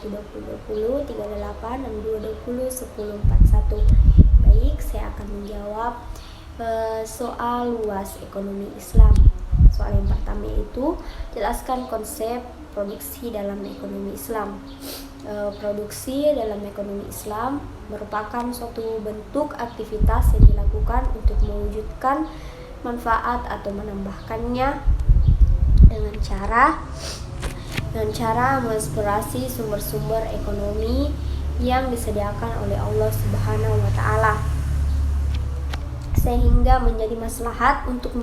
2020 38 62 20 10 41. Baik, saya akan menjawab soal luas ekonomi Islam. Soal yang pertama yaitu jelaskan konsep produksi dalam ekonomi Islam. Produksi dalam ekonomi Islam merupakan suatu bentuk aktivitas yang dilakukan untuk mewujudkan manfaat atau menambahkannya dengan cara mengeksplorasi sumber-sumber ekonomi yang disediakan oleh Allah Subhanahu wa taala sehingga menjadi maslahat untuk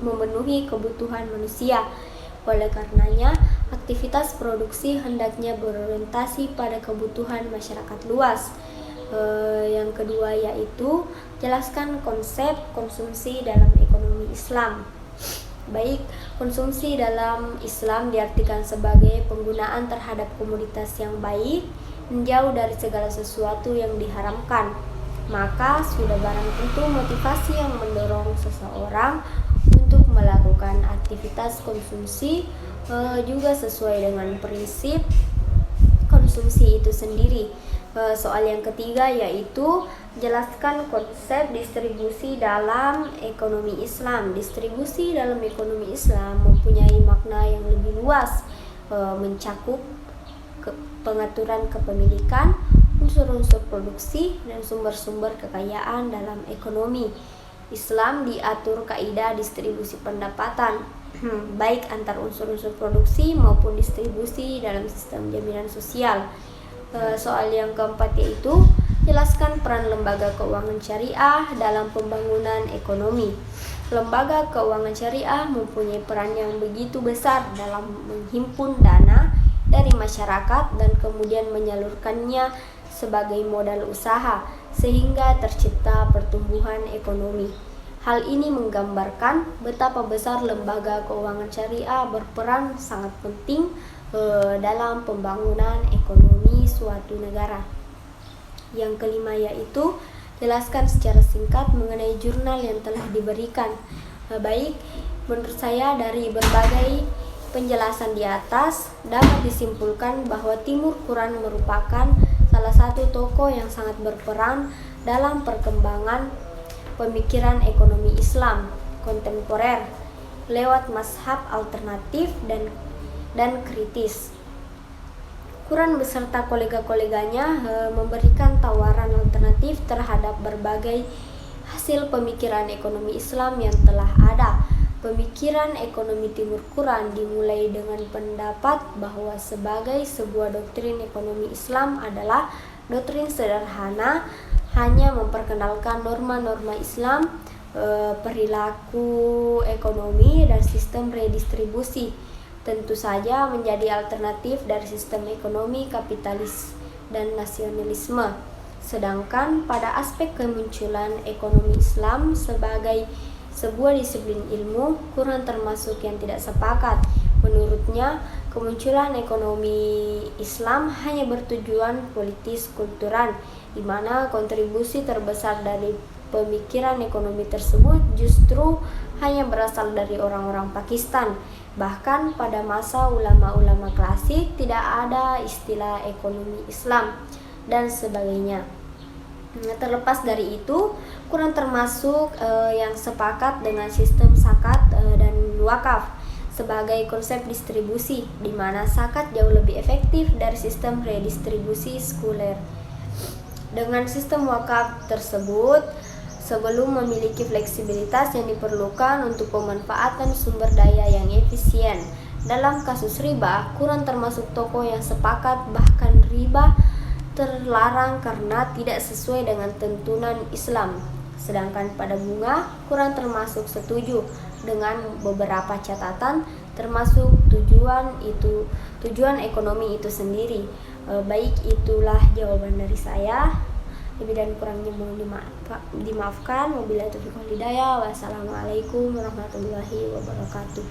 memenuhi kebutuhan manusia. Oleh karenanya, aktivitas produksi hendaknya berorientasi pada kebutuhan masyarakat luas. Yang kedua yaitu jelaskan konsep konsumsi dalam ekonomi Islam. Baik, konsumsi dalam Islam diartikan sebagai penggunaan terhadap komoditas yang baik, menjauh dari segala sesuatu yang diharamkan. Maka sudah barang tentu motivasi yang mendorong seseorang untuk melakukan aktivitas konsumsi juga sesuai dengan prinsip konsumsi itu sendiri. Soal yang ketiga yaitu jelaskan konsep distribusi dalam ekonomi Islam. Distribusi dalam ekonomi Islam mempunyai makna yang lebih luas, mencakup pengaturan kepemilikan, unsur-unsur produksi, dan sumber-sumber kekayaan dalam ekonomi. Islam diatur kaidah distribusi pendapatan, baik antar unsur-unsur produksi maupun distribusi dalam sistem jaminan sosial. Soal yang keempat yaitu jelaskan peran lembaga keuangan syariah dalam pembangunan ekonomi. Lembaga keuangan syariah mempunyai peran yang begitu besar dalam menghimpun dana dari masyarakat dan kemudian menyalurkannya sebagai modal usaha sehingga tercipta pertumbuhan ekonomi. Hal ini menggambarkan betapa besar lembaga keuangan syariah berperan sangat penting dalam pembangunan ekonomi suatu negara. Yang kelima yaitu jelaskan secara singkat mengenai jurnal yang telah diberikan. Baik, menurut saya dari berbagai penjelasan di atas dapat disimpulkan bahwa Timur Quran merupakan salah satu tokoh yang sangat berperan dalam perkembangan pemikiran ekonomi Islam kontemporer lewat mazhab alternatif dan kritis. Quran beserta kolega-koleganya memberikan tawaran alternatif terhadap berbagai hasil pemikiran ekonomi Islam yang telah ada. Pemikiran ekonomi Timur Quran dimulai dengan pendapat bahwa sebagai sebuah doktrin ekonomi Islam adalah doktrin sederhana, hanya memperkenalkan norma-norma Islam, perilaku ekonomi, dan sistem redistribusi. Tentu saja menjadi alternatif dari sistem ekonomi kapitalis dan nasionalisme. Sedangkan pada aspek kemunculan ekonomi Islam sebagai sebuah disiplin ilmu, Quran termasuk yang tidak sepakat. Menurutnya, kemunculan ekonomi Islam hanya bertujuan politis kultural, di mana kontribusi terbesar dari pemikiran ekonomi tersebut justru hanya berasal dari orang-orang Pakistan. Bahkan pada masa ulama-ulama klasik tidak ada istilah ekonomi Islam dan sebagainya. Terlepas dari itu, Quran termasuk yang sepakat dengan sistem zakat dan wakaf sebagai konsep distribusi, di mana zakat jauh lebih efektif dari sistem redistribusi sekuler. Dengan sistem wakaf tersebut, sebelum memiliki fleksibilitas yang diperlukan untuk pemanfaatan sumber daya yang efisien. Dalam kasus riba, Quran termasuk tokoh yang sepakat bahkan riba terlarang karena tidak sesuai dengan tuntunan Islam. Sedangkan pada bunga, Quran termasuk setuju dengan beberapa catatan, termasuk tujuan ekonomi itu sendiri. Baik, itulah jawaban dari saya. Lebih dan kurangnya mohon dimaafkan. Wabillahi taufiq wal hidayah. Wassalamualaikum warahmatullahi wabarakatuh.